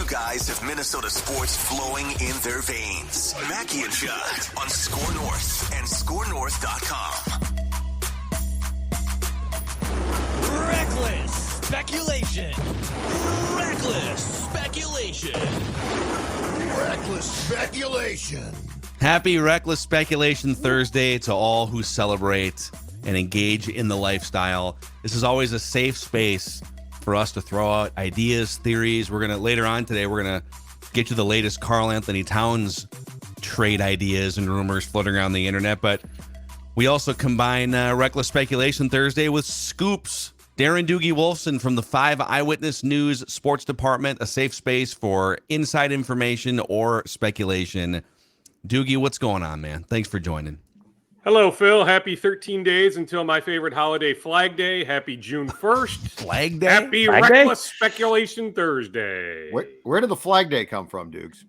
guys have Minnesota sports flowing in their veins. Mackie and Judd on SKOR North and SKORNorth.com. Reckless speculation. Reckless speculation. Reckless speculation. Happy Reckless Speculation Thursday to all who celebrate and engage in the lifestyle. This is always a safe space for us to throw out ideas, theories. Later on today, we're going to get you the latest Karl Anthony Towns trade ideas and rumors floating around the internet. But we also combine Reckless Speculation Thursday with Scoops. Darren Doogie Wolfson from the 5 Eyewitness News Sports Department, a safe space for inside information or speculation. Doogie, what's going on, man? Thanks for joining. Hello, Phil. Happy 13 days until my favorite holiday, Flag Day. Happy June 1st. Flag Day? Happy Flag Reckless Day? Speculation Thursday. Where did the Flag Day come from, Dukes?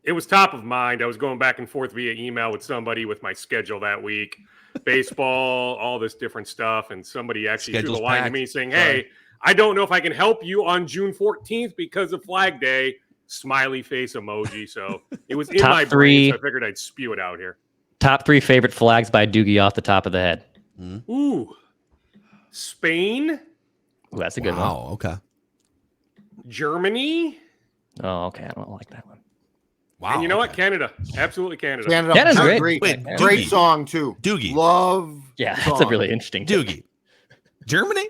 It was top of mind. I was going back and forth via email with somebody with my schedule that week. Baseball, all this different stuff. And somebody actually threw the line to me saying, hey, I don't know if I can help you on June 14th because of Flag Day. Smiley face emoji. So it was in my brain, so I figured I'd spew it out here. Top 3 favorite flags by Doogie off the top of the head. Ooh. Spain. Ooh, that's a good one. Wow, okay. Germany. Oh, okay. I don't like that one. Wow. And you know what? Canada. Absolutely Canada. Canada's great. Great Doogie. song, too. Doogie. Love Yeah, song. that's a really interesting Doogie. Germany?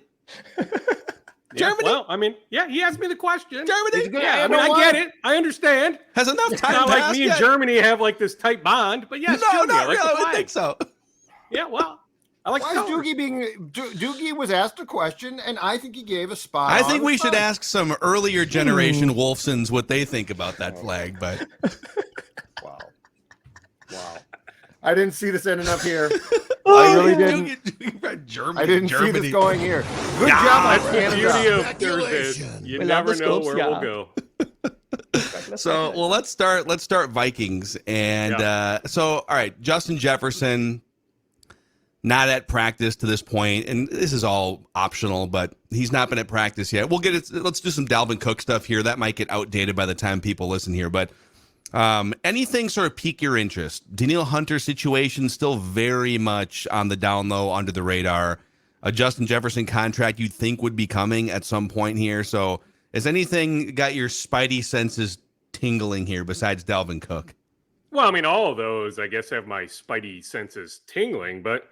Germany? Well, I mean, yeah, he asked me the question. Germany? Yeah, I mean, I get it. I understand. Has enough It's time not like passed me yet? and Germany have like this tight bond, but yes, No, Germany, I not like really. the I would flag. think so. Yeah, well, I like Why the is colors. Doogie being... Doogie was asked a question, and I think he gave a spot. I think we should ask some earlier generation Wolfsons what they think about that flag, but Wow. I didn't see this ending up here. I really didn't. Germany, I didn't see this going here. Good job, That's the Canada. beauty of Thursdays. Speculation. You We love never the know scopes, where yeah. we'll go. So, well, let's start Vikings. And all right, Justin Jefferson, not at practice to this point, and this is all optional, but he's not been at practice yet. We'll get it. Let's do some Dalvin Cook stuff here. That might get outdated by the time people listen here, but anything sort of pique your interest? Danielle Hunter situation still very much on the down low, under the radar. A Justin Jefferson contract you'd think would be coming at some point here. So has anything got your spidey senses tingling here besides Dalvin Cook? Well, I mean, all of those, I guess, have my spidey senses tingling, but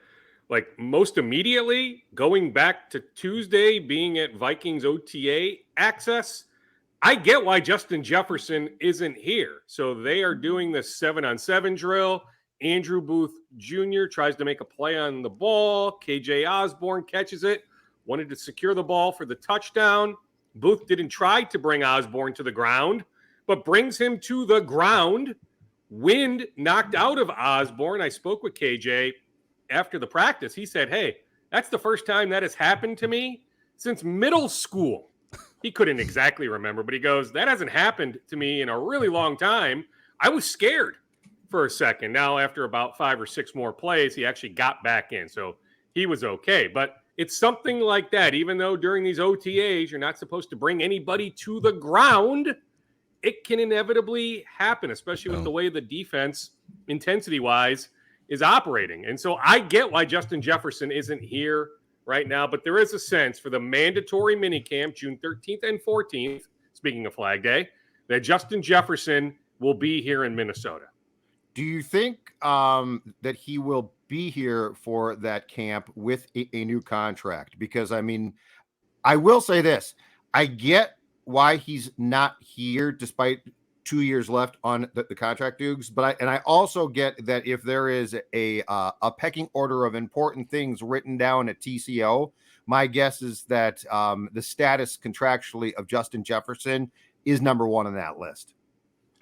like most immediately, going back to Tuesday, being at Vikings OTA access, I get why Justin Jefferson isn't here. So they are doing this 7-on-7 drill. Andrew Booth Jr. tries to make a play on the ball. KJ Osborn catches it, wanted to secure the ball for the touchdown. Booth didn't try to bring Osborn to the ground, but brings him to the ground. Wind knocked out of Osborn. I spoke with KJ after the practice. He said, hey, that's the first time that has happened to me since middle school. He couldn't exactly remember, but he goes, that hasn't happened to me in a really long time. I was scared for a second. Now, after about 5 or 6 more plays, he actually got back in. So he was okay. But it's something like that. Even though during these OTAs, you're not supposed to bring anybody to the ground, it can inevitably happen, especially with the way the defense, intensity-wise, is operating. And so I get why Justin Jefferson isn't here right now, but there is a sense for the mandatory minicamp, June 13th and 14th, speaking of Flag Day, that Justin Jefferson will be here in Minnesota. Do you think that he will be here for that camp with a new contract? Because, I mean, I will say this. I get why he's not here despite 2 years left on the contract, Dukes. But I also get that if there is a pecking order of important things written down at TCO, my guess is that the status contractually of Justin Jefferson is number 1 on that list.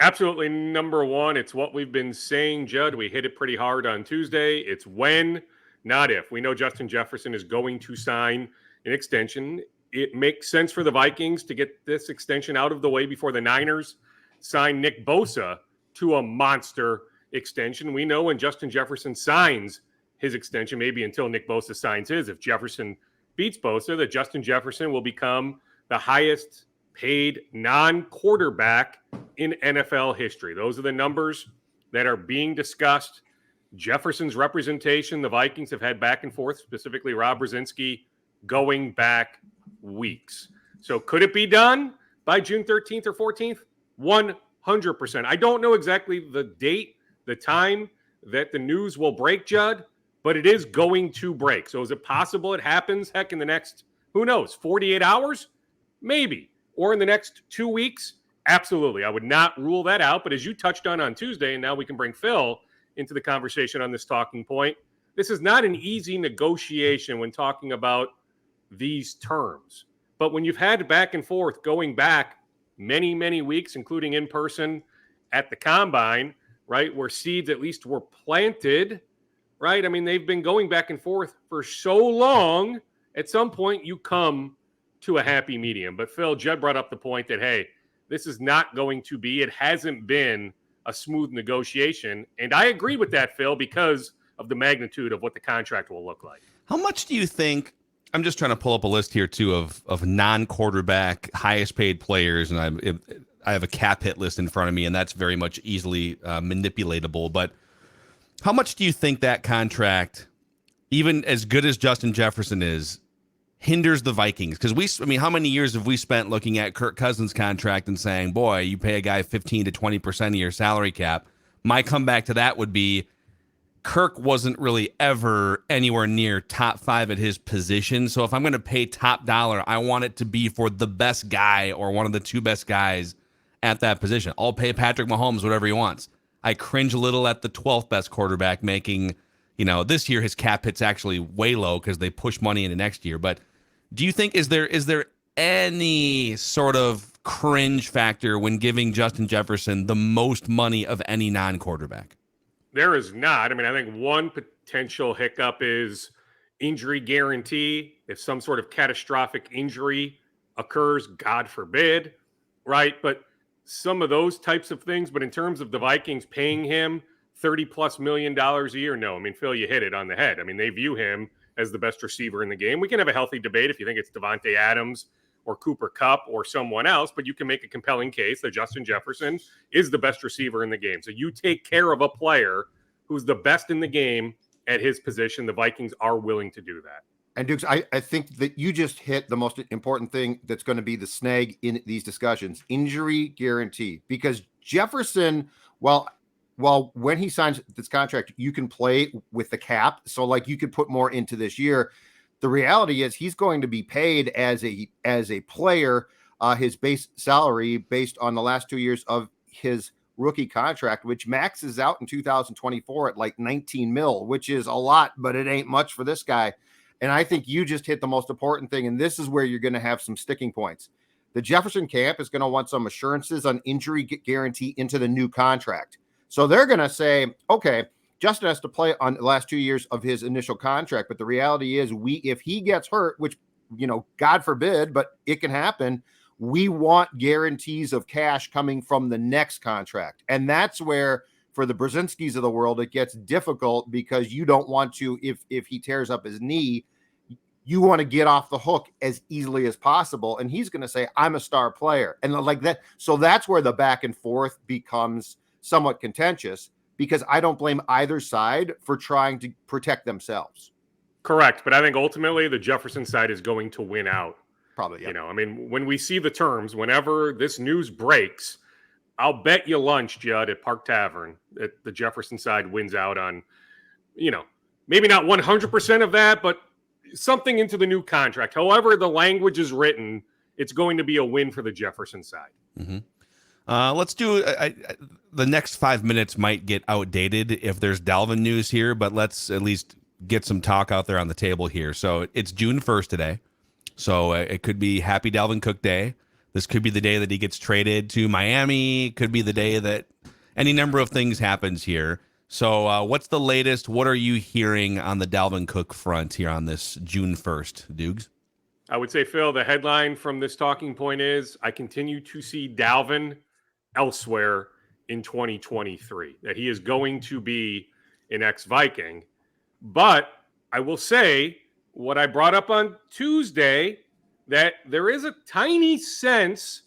Absolutely number 1. It's what we've been saying, Judd. We hit it pretty hard on Tuesday. It's when, not if. We know Justin Jefferson is going to sign an extension. It makes sense for the Vikings to get this extension out of the way before the Niners sign Nick Bosa to a monster extension. We know when Justin Jefferson signs his extension, maybe until Nick Bosa signs his, if Jefferson beats Bosa, that Justin Jefferson will become the highest paid non-quarterback in NFL history. Those are the numbers that are being discussed. Jefferson's representation, the Vikings have had back and forth, specifically Rob Brzezinski, going back weeks. So could it be done by June 13th or 14th? 100%. I don't know exactly the date, the time that the news will break, Judd, but it is going to break. So is it possible it happens, heck, in the next, who knows, 48 hours? Maybe. Or in the next 2 weeks? Absolutely. I would not rule that out. But as you touched on Tuesday, and now we can bring Phil into the conversation on this talking point, this is not an easy negotiation when talking about these terms. But when you've had back and forth going back many, many weeks, including in person at the Combine, right, where seeds at least were planted, right? I mean, they've been going back and forth for so long. At some point, you come to a happy medium. But Phil, Judd brought up the point that, hey, this is not going to be, it hasn't been a smooth negotiation. And I agree with that, Phil, because of the magnitude of what the contract will look like. How much do you think, I'm just trying to pull up a list here too of non-quarterback highest paid players, and I have a cap hit list in front of me, and that's very much easily manipulatable. But how much do you think that contract, even as good as Justin Jefferson is, hinders the Vikings? Because how many years have we spent looking at Kirk Cousins' contract and saying, boy, you pay a guy 15 to 20% of your salary cap. My comeback to that would be Kirk wasn't really ever anywhere near top 5 at his position. So if I'm going to pay top dollar, I want it to be for the best guy or one of the 2 best guys at that position. I'll pay Patrick Mahomes whatever he wants. I cringe a little at the 12th best quarterback making, this year his cap hit's actually way low because they push money into next year. But do you think, is there any sort of cringe factor when giving Justin Jefferson the most money of any non-quarterback? There is not. I mean, I think one potential hiccup is injury guarantee. If some sort of catastrophic injury occurs, God forbid, right? But some of those types of things. But in terms of the Vikings paying him $30+ million a year, no. I mean, Phil, you hit it on the head. I mean, they view him as the best receiver in the game. We can have a healthy debate if you think it's Devontae Adams or Cooper Kupp or someone else, but you can make a compelling case that Justin Jefferson is the best receiver in the game. So you take care of a player who's the best in the game at his position. The Vikings are willing to do that. And Dukes, I think that you just hit the most important thing that's going to be the snag in these discussions, injury guarantee. Because Jefferson, well, when he signs this contract, you can play with the cap. So like you could put more into this year. The reality is he's going to be paid as a player, his base salary based on the last 2 years of his rookie contract, which maxes out in 2024 at like 19 mil, which is a lot, but it ain't much for this guy. And I think you just hit the most important thing. And this is where you're going to have some sticking points. The Jefferson camp is going to want some assurances on injury guarantee into the new contract. So they're going to say, okay, Justin has to play on the last 2 years of his initial contract. But the reality is if he gets hurt, which, God forbid, but it can happen, we want guarantees of cash coming from the next contract. And that's where, for the Brzezinskis of the world, it gets difficult because you don't want to, if he tears up his knee, you want to get off the hook as easily as possible. And he's going to say, I'm a star player. And like that. So that's where the back and forth becomes somewhat contentious, because I don't blame either side for trying to protect themselves. Correct. But I think ultimately the Jefferson side is going to win out. Probably, yeah. I mean, when we see the terms, whenever this news breaks, I'll bet you lunch, Judd, at Park Tavern that the Jefferson side wins out on, maybe not 100% of that, but something into the new contract. However the language is written, it's going to be a win for the Jefferson side. Mm-hmm. Let's do the next 5 minutes might get outdated if there's Dalvin news here, but let's at least get some talk out there on the table here. So it's June 1st today. So it could be Happy Dalvin Cook Day. This could be the day that he gets traded to Miami. Could be the day that any number of things happens here. So what's the latest? What are you hearing on the Dalvin Cook front here on this June 1st, Doogs? I would say, Phil, the headline from this talking point is, I continue to see Dalvin elsewhere in 2023, that he is going to be an ex-Viking. But I will say what I brought up on Tuesday, that there is a tiny sense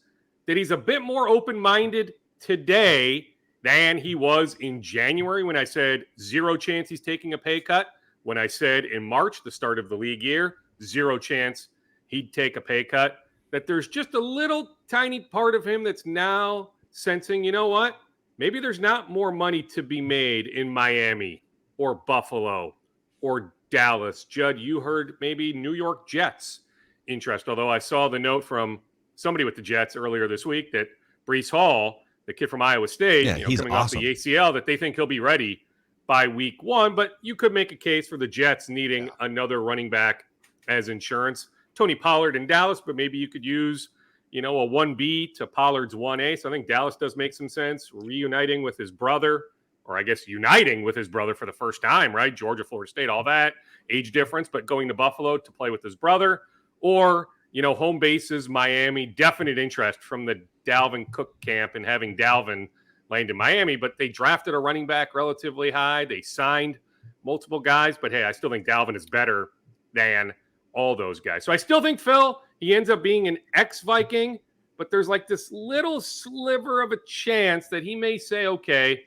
that he's a bit more open-minded today than he was in January when I said 0 chance he's taking a pay cut. When I said in March, the start of the league year, 0 chance he'd take a pay cut. That there's just a little tiny part of him that's now sensing, you know what? Maybe there's not more money to be made in Miami or Buffalo or Dallas. Judd, you heard maybe New York Jets interest, although I saw the note from somebody with the Jets earlier this week that Breece Hall, the kid from Iowa State, he's coming awesome. off the ACL, that they think he'll be ready by week 1. But you could make a case for the Jets needing another running back as insurance. Tony Pollard in Dallas, but maybe you could use, a 1B to Pollard's 1A. So I think Dallas does make some sense. Reuniting with his brother, or I guess uniting with his brother for the first time, right? Georgia, Florida State, all that age difference, but going to Buffalo to play with his brother, or home bases, Miami, definite interest from the Dalvin Cook camp and having Dalvin land in Miami, but they drafted a running back relatively high. They signed multiple guys, but hey, I still think Dalvin is better than all those guys. So I still think, Phil, he ends up being an ex-Viking, but there's like this little sliver of a chance that he may say, okay,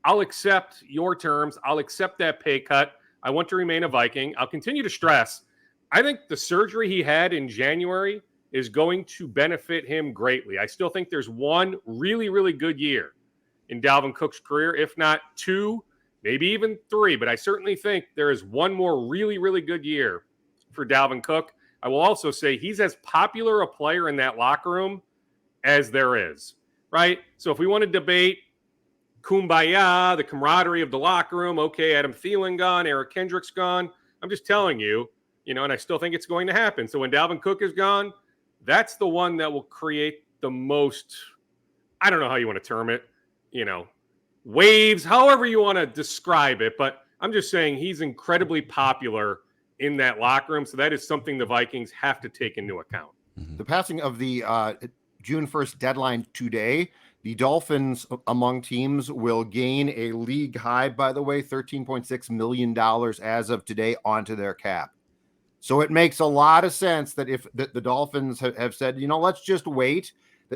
I'll accept your terms. I'll accept that pay cut. I want to remain a Viking. I'll continue to stress, I think the surgery he had in January is going to benefit him greatly. I still think there's one really, really good year in Dalvin Cook's career, if not 2, maybe even 3. But I certainly think there is one more really, really good year for Dalvin Cook. I will also say he's as popular a player in that locker room as there is, right? So if we want to debate kumbaya, the camaraderie of the locker room, okay, Adam Thielen gone, Eric Kendricks gone, I'm just telling you, and I still think it's going to happen. So when Dalvin Cook is gone, that's the one that will create the most, I don't know how you want to term it, waves, however you want to describe it. But I'm just saying he's incredibly popular in that locker room. So that is something the Vikings have to take into account. The passing of the June 1st deadline today, the Dolphins among teams will gain a league high, by the way, $13.6 million as of today onto their cap. So it makes a lot of sense that if the Dolphins have said, let's just wait,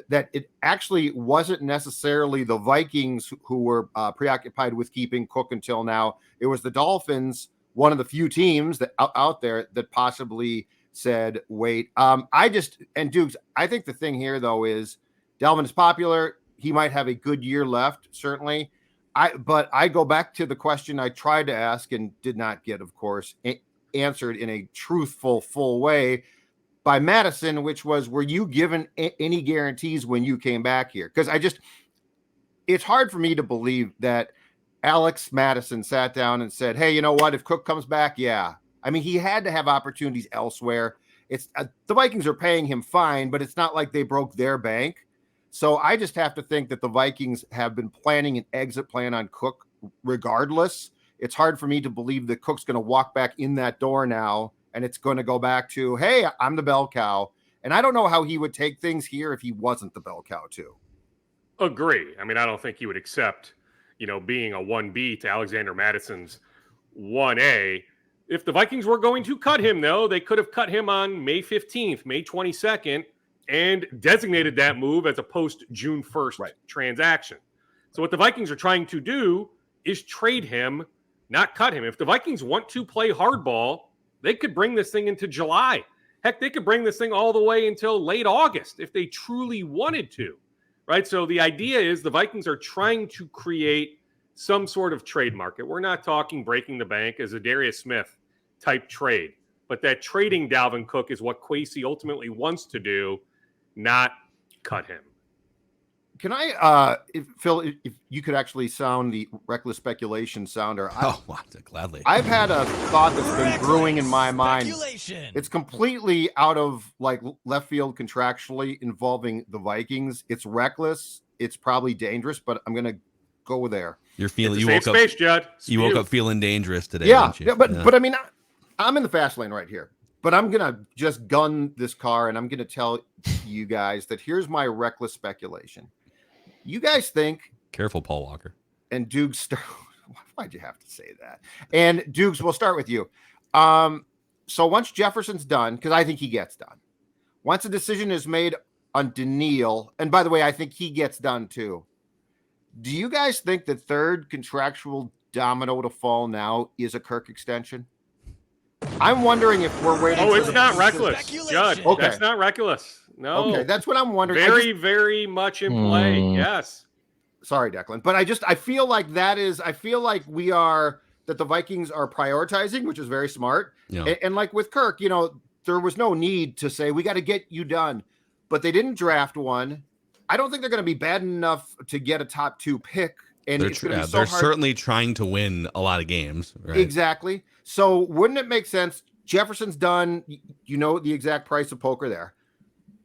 that it actually wasn't necessarily the Vikings who were preoccupied with keeping Cook until now. It was the Dolphins, one of the few teams that out there that possibly said, wait. And Dukes, I think the thing here, though, is Dalvin is popular. He might have a good year left, certainly. But I go back to the question I tried to ask and did not get, of course, answered in a truthful, full way by Madison, which was, were you given any guarantees when you came back here? Because it's hard for me to believe that Alex Madison sat down and said, hey, you know what? If Cook comes back, yeah. I mean, he had to have opportunities elsewhere. It's the Vikings are paying him fine, but it's not like they broke their bank. So I just have to think that the Vikings have been planning an exit plan on Cook regardless. It's hard for me to believe that Cook's going to walk back in that door now and it's going to go back to, hey, I'm the bell cow. And I don't know how he would take things here if he wasn't the bell cow too. Agree. I mean, I don't think he would accept, being a 1B to Alexander Madison's 1A. If the Vikings were going to cut him, though, they could have cut him on May 15th, May 22nd, and designated that move as a post-June 1st transaction. So what the Vikings are trying to do is trade him, not cut him. If the Vikings want to play hardball, they could bring this thing into July. Heck, they could bring this thing all the way until late August if they truly wanted to, right? So the idea is the Vikings are trying to create some sort of trade market. We're not talking breaking the bank as a Darius Smith type trade, but that trading Dalvin Cook is what Kwesi ultimately wants to do, not cut him. Can I, Phil, if you could actually sound the reckless speculation sounder? Gladly. I've had a thought that's been brewing in my mind. It's completely out of left field contractually involving the Vikings. It's reckless. It's probably dangerous, but I'm going to go there. You're feeling you woke up, Judd. You woke up feeling dangerous today. Yeah, didn't you? But I mean, I'm in the fast lane right here. But I'm going to just gun this car and I'm going to tell you guys that here's my reckless speculation. You guys think... Careful, Paul Walker. And Dukes... Why'd you have to say that? And Dukes, we'll start with you. So once Jefferson's done, because I think he gets done. Once a decision is made on Daniil. And by the way, I think he gets done too. Do you guys think the third contractual domino to fall now is a Kirk extension? I'm wondering if we're waiting. Oh, it's not reckless, Judd. Okay. That's not reckless. No. Okay, that's what I'm wondering. Very much in play. Yes. Sorry, Declan. But I feel like that the Vikings are prioritizing, which is very smart. Yeah. And like with Kirk, there was no need to say, we got to get you done. But they didn't draft one. I don't think they're going to be bad enough to get a top 2 pick. And they're certainly trying to win a lot of games. Right? Exactly. So wouldn't it make sense? Jefferson's done. You know the exact price of poker there.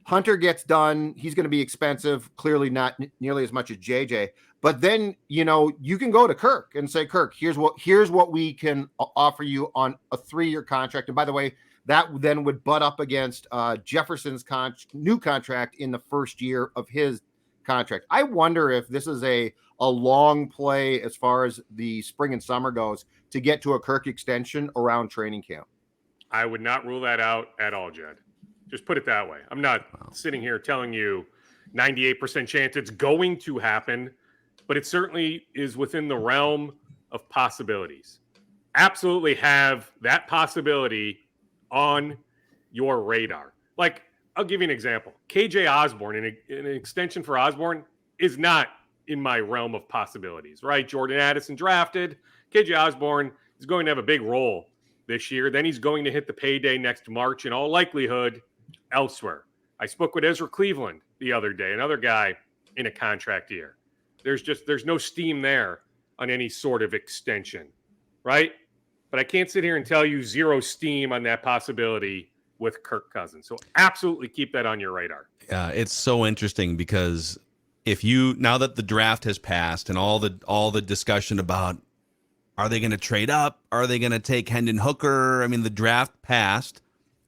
Hunter gets done. He's going to be expensive. Clearly not nearly as much as JJ. But then, you can go to Kirk and say, Kirk, here's what we can offer you on a 3-year contract. And by the way, that then would butt up against Jefferson's new contract in the first year of his contract. I wonder if this is a long play as far as the spring and summer goes to get to a Kirk extension around training camp. I would not rule that out at all, Jed. Just put it that way. I'm not sitting here telling you 98% chance it's going to happen, but it certainly is within the realm of possibilities. Absolutely have that possibility on your radar. Like, I'll give you an example. KJ Osborn, an extension for Osborn is not in my realm of possibilities, right? Jordan Addison drafted. KJ Osborn is going to have a big role this year. Then he's going to hit the payday next March in all likelihood elsewhere. I spoke with Ezra Cleveland the other day, another guy in a contract year. There's no steam there on any sort of extension, right? But I can't sit here and tell you zero steam on that possibility with Kirk Cousins. So absolutely keep that on your radar. Yeah, it's so interesting because now that the draft has passed and all the discussion about are they going to trade up? Are they going to take Hendon Hooker? I mean, the draft passed.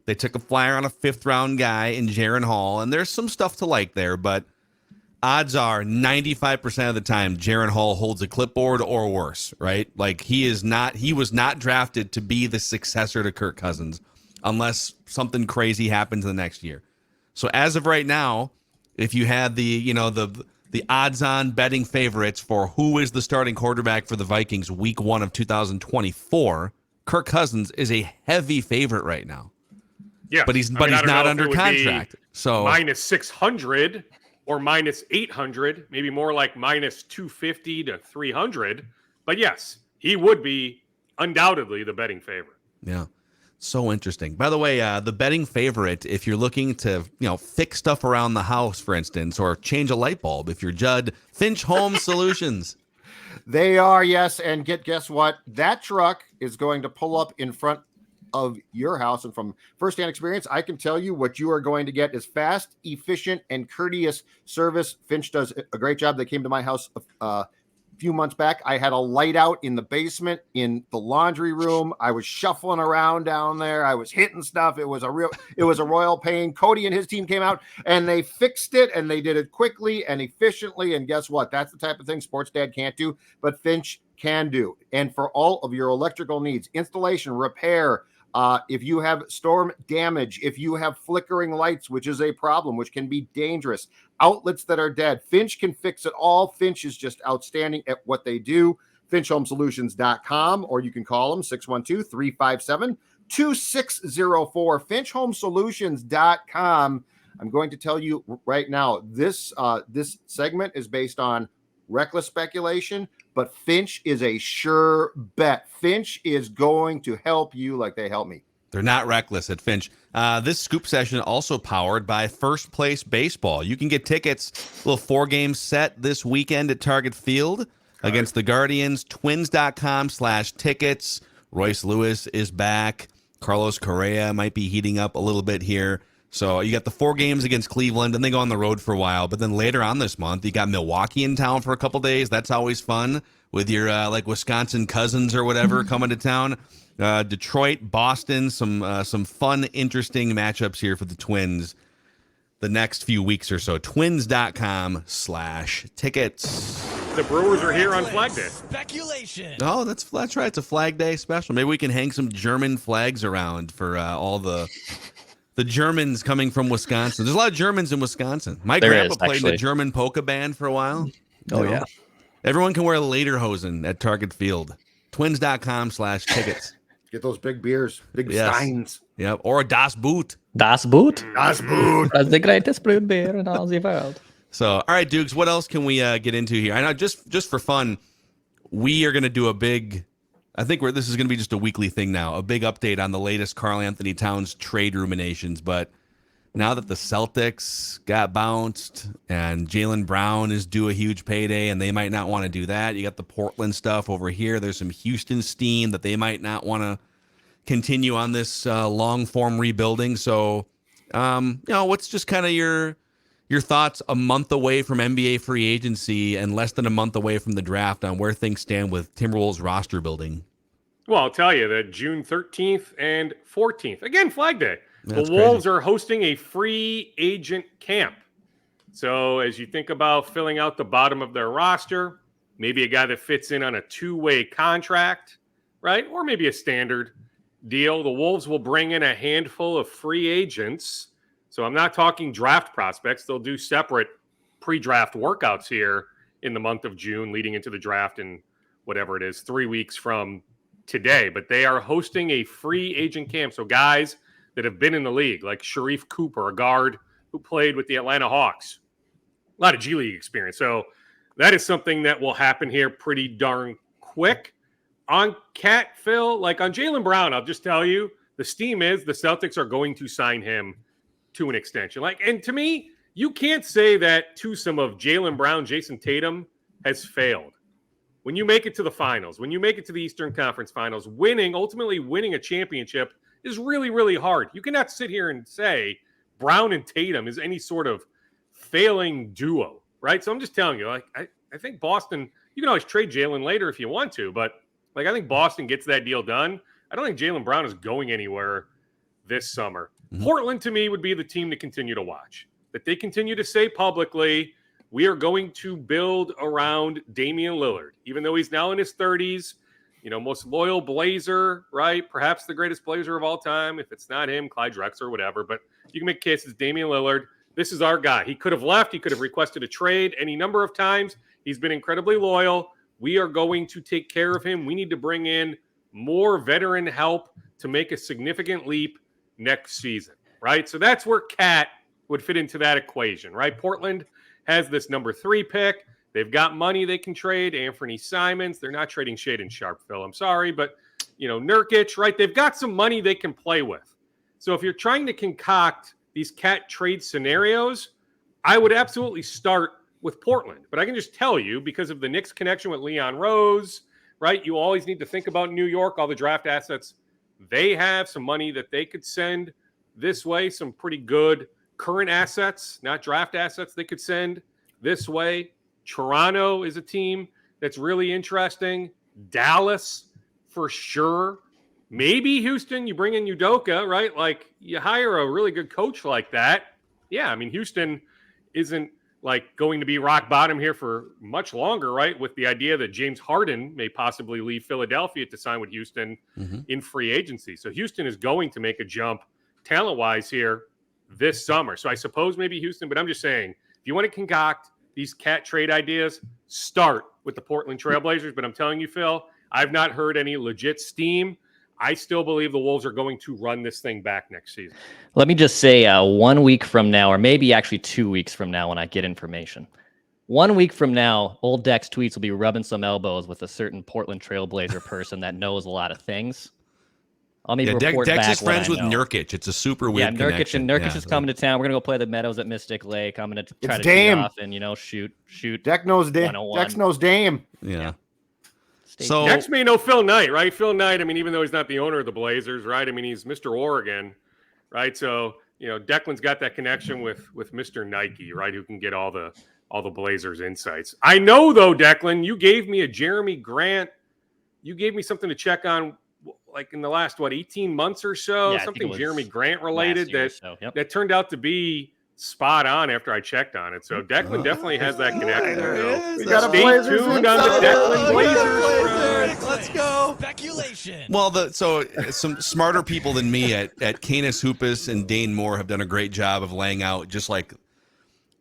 They took a flyer on a 5th-round guy in Jaren Hall, and there's some stuff to like there, but odds are 95% of the time Jaren Hall holds a clipboard or worse, right? Like he was not drafted to be the successor to Kirk Cousins unless something crazy happens the next year. So as of right now, if you had the odds-on betting favorites for who is the starting quarterback for the Vikings week 1 of 2024, Kirk Cousins is a heavy favorite right now. Yeah, but he's not under contract. So minus 600 or minus 800, maybe more like minus 250 to 300. But yes, he would be undoubtedly the betting favorite. Yeah. So interesting. By the way, the betting favorite, if you're looking to, fix stuff around the house, for instance, or change a light bulb, if you're Judd, Finch Home Solutions. They are, yes. And guess what? That truck is going to pull up in front of your house. And from firsthand experience, I can tell you what you are going to get is fast, efficient, and courteous service. Finch does a great job. They came to my house a few months back. I had a light out in the basement, in the laundry room. I was shuffling around down there. I was hitting stuff. It was a royal pain. Cody and his team came out and they fixed it, and they did it quickly and efficiently. And guess what? That's the type of thing Sports Dad can't do, but Finch can do. And for all of your electrical needs, installation, repair, if you have storm damage, if you have flickering lights, which is a problem, which can be dangerous, outlets that are dead, Finch can fix it all. Finch is just outstanding at what they do. FinchHomeSolutions.com, or you can call them 612-357-2604. FinchHomeSolutions.com. I'm going to tell you right now, this segment is based on reckless speculation, but Finch is a sure bet. Finch is going to help you like they help me. They're not reckless at Finch. This scoop session also powered by First Place Baseball. You can get tickets, a little 4-game set this weekend at Target Field against the Guardians. Twins.com/tickets. Royce Lewis is back. Carlos Correa might be heating up a little bit here. So you got the 4 games against Cleveland, and they go on the road for a while. But then later on this month, you got Milwaukee in town for a couple days. That's always fun with your Wisconsin cousins or whatever coming to town. Detroit, Boston, some fun, interesting matchups here for the Twins the next few weeks or so. Twins.com/tickets. The Brewers are here on Flag Day. Speculation. Oh, that's right. It's a Flag Day special. Maybe we can hang some German flags around for all the the Germans coming from Wisconsin. There's a lot of Germans in Wisconsin. My There grandpa is, played in actually. the German polka band for a while. Oh, You know? yeah. Everyone can wear lederhosen at Target Field. Twins.com/tickets. Get those big beers, big Yes. steins. Yep. Or a Das Boot. Das Boot? Das Boot. That's the greatest brewed beer in all the world. So, all right, Dukes, what else can we get into here? I know just for fun, we are going to do a big, I think this is going to be just a weekly thing now, a big update on the latest Karl Anthony Towns trade ruminations. But now that the Celtics got bounced and Jaylen Brown is due a huge payday and they might not want to do that, you got the Portland stuff over here. There's some Houston steam that they might not want to continue on this long form rebuilding. So, what's just kind of your thoughts a month away from NBA free agency and less than a month away from the draft on where things stand with Timberwolves roster building? Well, I'll tell you that June 13th and 14th, again, Flag Day. That's the Wolves crazy. are hosting a free agent camp. So as you think about filling out the bottom of their roster, maybe a guy that fits in on a two-way contract, right? Or maybe a standard deal. The Wolves will bring in a handful of free agents. So I'm not talking draft prospects. They'll do separate pre-draft workouts here in the month of June leading into the draft in whatever it is, 3 weeks from today. But they are hosting a free agent camp. So guys that have been in the league, like Sharif Cooper, a guard who played with the Atlanta Hawks. A lot of G League experience. So that is something that will happen here pretty darn quick. On Cat, Phil, like on Jaylen Brown, I'll just tell you, the steam is the Celtics are going to sign him to an extension. And to me, you can't say that twosome of Jaylen Brown, Jason Tatum has failed. When you make it to the finals, when you make it to the Eastern Conference Finals, ultimately winning a championship is really, really hard. You cannot sit here and say Brown and Tatum is any sort of failing duo, right? So I'm just telling you, I think Boston, you can always trade Jaylen later if you want to, but I think Boston gets that deal done. I don't think Jaylen Brown is going anywhere this summer. Mm-hmm. Portland, to me, would be the team to continue to watch. That they continue to say publicly, we are going to build around Damian Lillard, even though he's now in his 30s. Most loyal Blazer, right? Perhaps the greatest Blazer of all time. If it's not him, Clyde Drexler, whatever. But you can make cases, Damian Lillard, this is our guy. He could have left. He could have requested a trade any number of times. He's been incredibly loyal. We are going to take care of him. We need to bring in more veteran help to make a significant leap next season, right? So that's where Cat would fit into that equation, right? Portland has this number 3 pick. They've got money they can trade. Anthony Simons. They're not trading Shaedon Sharpe, Phil. I'm sorry, but, Nurkic, right? They've got some money they can play with. So if you're trying to concoct these Cat trade scenarios, I would absolutely start with Portland. But I can just tell you, because of the Knicks connection with Leon Rose, right? You always need to think about New York, all the draft assets. They have some money that they could send this way, some pretty good current assets, not draft assets they could send this way. Toronto is a team that's really interesting. Dallas, for sure. Maybe Houston, you bring in Udoka, right? You hire a really good coach like that. Yeah, Houston isn't going to be rock bottom here for much longer, right? With the idea that James Harden may possibly leave Philadelphia to sign with Houston in free agency. So Houston is going to make a jump talent-wise here this summer. So I suppose maybe Houston, but I'm just saying, if you want to concoct these Cat trade ideas, start with the Portland Trailblazers. But I'm telling you, Phil, I've not heard any legit steam. I still believe the Wolves are going to run this thing back next season. Let me just say 1 week from now, or maybe actually 2 weeks from now when I get information. 1 week from now, Old Deck's tweets will be rubbing some elbows with a certain Portland Trailblazer person that knows a lot of things. I'll maybe report Dex back is friends with what I know. Nurkic. It's a super weird connection. Nurkic is coming to town. We're going to go play the Meadows at Mystic Lake. I'm going to try to Dame. tee off and, shoot. Deck knows Dame. 101. Dex knows Dame. Yeah. So Dex may know Phil Knight, right? Phil Knight, even though he's not the owner of the Blazers, right? He's Mr. Oregon, right? So, Declan's got that connection with Mr. Nike, right? Who can get all the Blazers insights. I know, though, Declan, you gave me a Jeremy Grant. You gave me something to check on, in the last, 18 months or so? Yeah, something Jeremy Grant related that that turned out to be spot on after I checked on it. So Declan definitely has that connection. We got a Stay Blazers tuned on the Declan Blazers. Let's go. Speculation. Well, so some smarter people than me at Canis Hoopus and Dane Moore have done a great job of laying out just like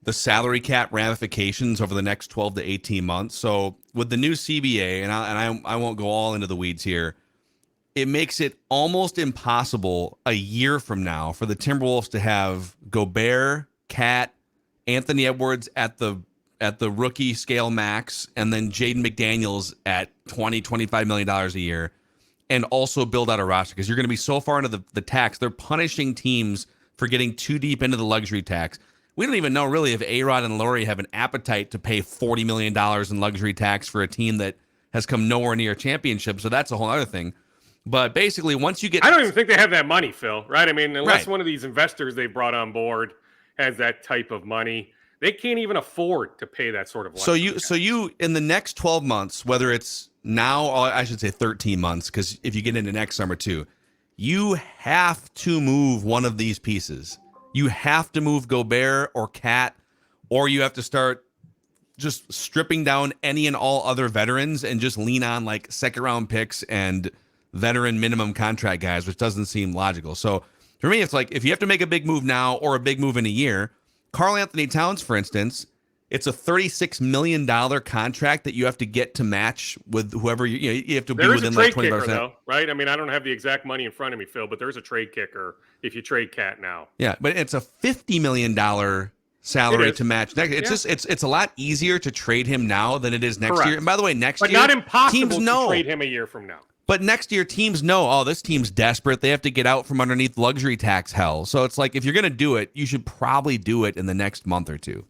the salary cap ramifications over the next 12 to 18 months. So with the new CBA, and I won't go all into the weeds here, it makes it almost impossible a year from now for the Timberwolves to have Gobert, Cat, Anthony Edwards at the rookie scale max, and then Jaden McDaniels at $25 million a year, and also build out a roster, because you're going to be so far into the tax. They're punishing teams for getting too deep into the luxury tax. We don't even know really if A-Rod and Laurie have an appetite to pay $40 million in luxury tax for a team that has come nowhere near a championship. So that's a whole other thing. But basically, once you get... I don't even think they have that money, Phil, right? I mean, unless Right. one of these investors they brought on board has that type of money, they can't even afford to pay that sort of luxury. So you in the next 12 months, whether it's now, or I should say 13 months, because if you get into next summer too, you have to move one of these pieces. You have to move Gobert or Cat, or you have to start just stripping down any and all other veterans and just lean on like second round picks and veteran minimum contract guys, which doesn't seem logical. So for me, it's like if you have to make a big move now or a big move in a year, Karl Anthony Towns, for instance, it's a $36 million contract that you have to get to match with whoever you have to be There is a within trade like 20%. kicker, though, right? I mean, I don't have the exact money in front of me, Phil, but there's a trade kicker if you trade Cat now. Yeah, but it's a $50 million salary It is. to match. It's a lot easier to trade him now than it is next Correct. year. And by the way, next But year, not impossible teams to know. trade him a year from now. But next year, teams know, oh, this team's desperate. They have to get out from underneath luxury tax hell. So it's like, if you're going to do it, you should probably do it in the next month or two.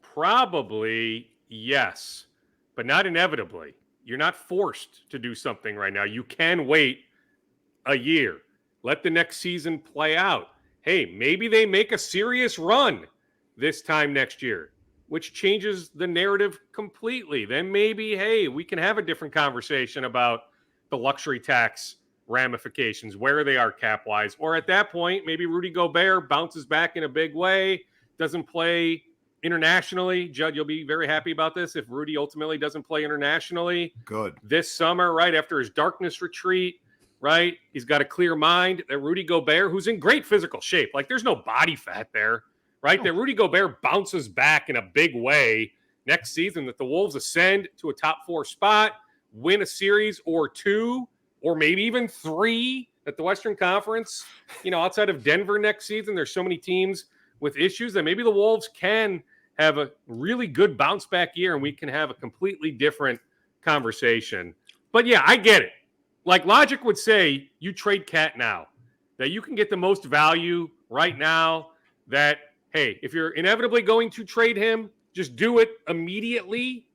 Probably, yes, but not inevitably. You're not forced to do something right now. You can wait a year. Let the next season play out. Hey, maybe they make a serious run this time next year, which changes the narrative completely. Then maybe, hey, we can have a different conversation about the luxury tax ramifications, where they are cap-wise. Or at that point, maybe Rudy Gobert bounces back in a big way, doesn't play internationally. Judd, you'll be very happy about this if Rudy ultimately doesn't play internationally. Good. This summer, right after his darkness retreat, right? He's got a clear mind. That Rudy Gobert, who's in great physical shape, like there's no body fat there, right? No. That Rudy Gobert bounces back in a big way next season, that the Wolves ascend to a top 4 spot, win a series or 2, or maybe even 3 at the Western Conference. Outside of Denver next season, there's so many teams with issues that maybe the Wolves can have a really good bounce back year and we can have a completely different conversation. But yeah, I get it. Like logic would say you trade Cat now, that you can get the most value right now, that, hey, if you're inevitably going to trade him, just do it immediately,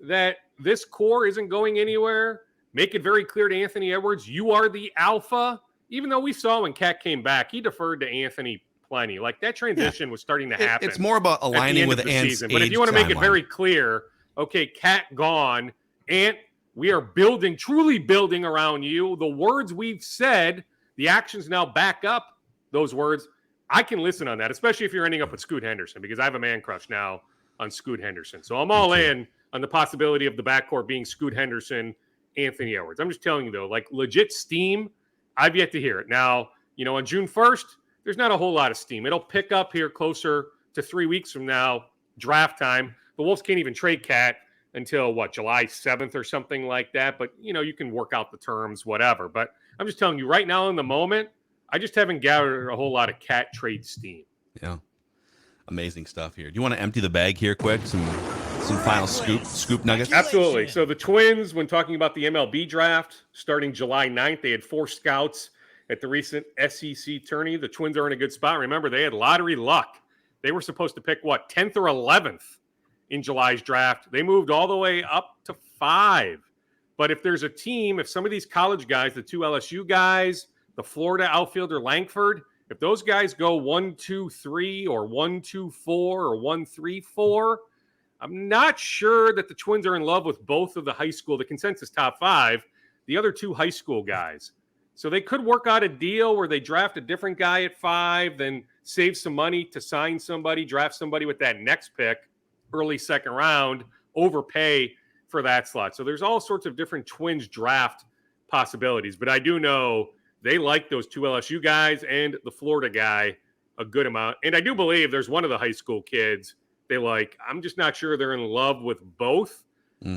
that this core isn't going anywhere. Make it very clear to Anthony Edwards, you are the alpha. Even though we saw when Cat came back, he deferred to Anthony plenty. Like that transition was starting to happen. It's more about aligning with the Ant's season. But if age you want to make it timeline. very clear, okay, Cat gone, Ant, we are building, truly building around you. The words we've said, the actions now back up those words. I can listen on that, especially if you're ending up with Scoot Henderson, because I have a man crush now on Scoot Henderson. So I'm all in on the possibility of the backcourt being Scoot Henderson, Anthony Edwards. I'm just telling you, though, like legit steam, I've yet to hear it. Now, on June 1st, there's not a whole lot of steam. It'll pick up here closer to 3 weeks from now, draft time. The Wolves can't even trade Cat until, July 7th or something like that. But, you can work out the terms, whatever. But I'm just telling you right now in the moment, I just haven't gathered a whole lot of Cat trade steam. Yeah. Amazing stuff here. Do you want to empty the bag here quick? Some final scoop nuggets? Absolutely. So the Twins, when talking about the MLB draft, starting July 9th, they had 4 scouts at the recent SEC tourney. The Twins are in a good spot. Remember, they had lottery luck. They were supposed to pick, 10th or 11th in July's draft. They moved all the way up to 5. But if there's a team, if some of these college guys, the 2 LSU guys, the Florida outfielder Langford, if those guys go 1, 2, 3 or 1, 2, 4 or 1, 3, 4, I'm not sure that the Twins are in love with both of the consensus top 5, the other 2 high school guys. So they could work out a deal where they draft a different guy at 5, then save some money to sign somebody, draft somebody with that next pick, early second round, overpay for that slot. So there's all sorts of different Twins draft possibilities. But I do know they like those two LSU guys and the Florida guy a good amount. And I do believe there's one of the high school kids they like. I'm just not sure they're in love with both.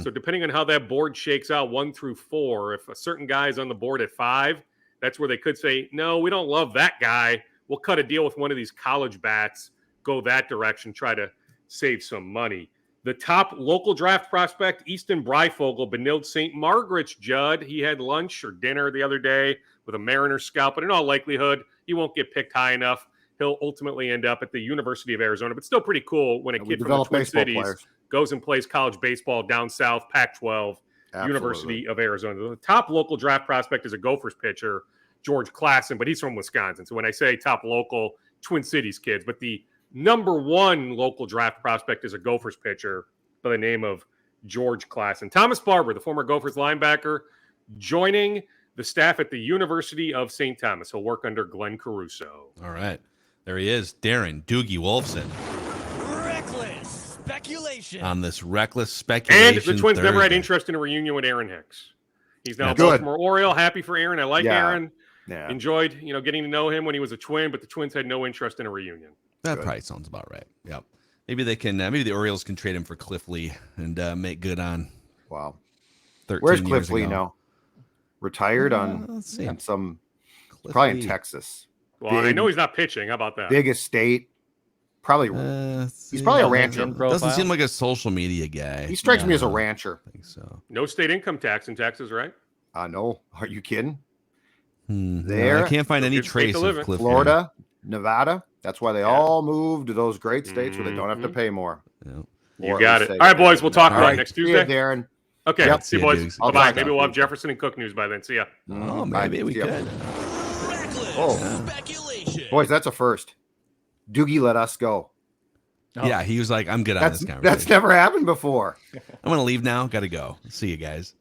So depending on how that board shakes out 1 through 4, if a certain guy is on the board at 5, that's where they could say, no, we don't love that guy. We'll cut a deal with one of these college bats, go that direction, try to save some money. The top local draft prospect, Easton Breifogel, Benilde St. Margaret's, Judd. He had lunch or dinner the other day with a Mariner scout, but in all likelihood, he won't get picked high enough. He'll ultimately end up at the University of Arizona, but still pretty cool when a kid from the Twin Cities goes and plays college baseball down south, Pac-12, University of Arizona. The top local draft prospect is a Gophers pitcher, George Klassen, but he's from Wisconsin. So when I say top local, Twin Cities kids, but the number 1 local draft prospect is a Gophers pitcher by the name of George Klassen. Thomas Barber, the former Gophers linebacker, joining the staff at the University of St. Thomas. He'll work under Glenn Caruso. All right. There he is, Darren Doogie Wolfson. Reckless speculation. On this reckless speculation. And the Twins never had Thursday. interest in a reunion with Aaron Hicks. He's now a Good. Baltimore Oriole. Happy for Aaron. I like Aaron. Yeah. Enjoyed, getting to know him when he was a Twin, but the Twins had no interest in a reunion. That probably sounds about right. Yep. Maybe they can. Maybe the Orioles can trade him for Cliff Lee and make good on. Wow. 13 Where's years Cliff Lee ago. now? Retired on Let's see. some, Cliff probably Lee. in Texas. Well, I know he's not pitching. How about that? Big estate. Probably. He's probably a rancher. Doesn't seem like a social media guy. He strikes me as a rancher. I think so. No state income tax in Texas, right? No. Are you kidding? I can't find any Good state trace to live of in. Cliff. Florida, Nevada. That's why they all moved to those great states where they don't have to pay more. Yeah. You Or got at it. least All right, boys. We'll talk All about right. it next See ya, Tuesday. Darren. Okay. Yep. See you, See ya, boys. dudes. Bye-bye. talk Maybe to we'll have you. Jefferson and Cook news by then. See ya. Oh, maybe we See ya. could. Reckless Oh. speculation. Boys, that's a first. Doogie let us go. Yeah, he was like, "I'm good on this conversation. That's never happened before. I'm gonna leave now. Got to go. See you guys."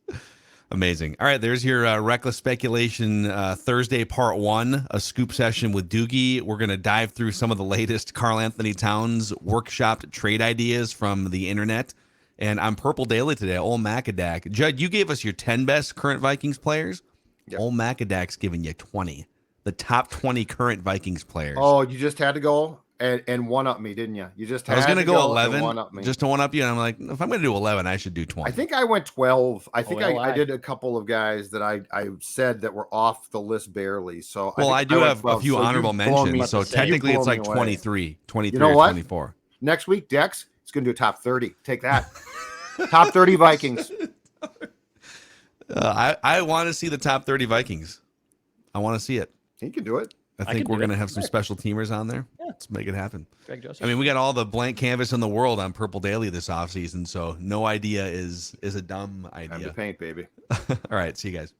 Amazing. All right, there's your reckless speculation Thursday part 1, a scoop session with Doogie. We're gonna dive through some of the latest Karl Anthony Towns workshopped trade ideas from the internet. And on Purple Daily today, Old Macadac. Judd, you gave us your 10 best current Vikings players. Yep. Old Macadac's giving you 20. The top 20 current Vikings players. Oh, you just had to go and one up me, didn't you? You just had I was going to go and 11 one up me. just to one up you. And I'm like, if I'm going to do 11, I should do 20. I think I went 12. I think well, I did a couple of guys that I said that were off the list barely. So well, I do went have 12. a few So you've honorable blown me- mentions. So You've technically it's blown like me away. 23 You know or what? 24. Next week, Dex is going to do a top 30. Take that. Top 30 Vikings. I want to see the top 30 Vikings. I want to see it. He can do it. I can think do we're going to it. have some special teamers on there. Yeah. Let's make it happen. Greg Joseph. I mean, we got all the blank canvas in the world on Purple Daily this offseason, so no idea is a dumb Time to idea. paint, baby. All right, see you guys.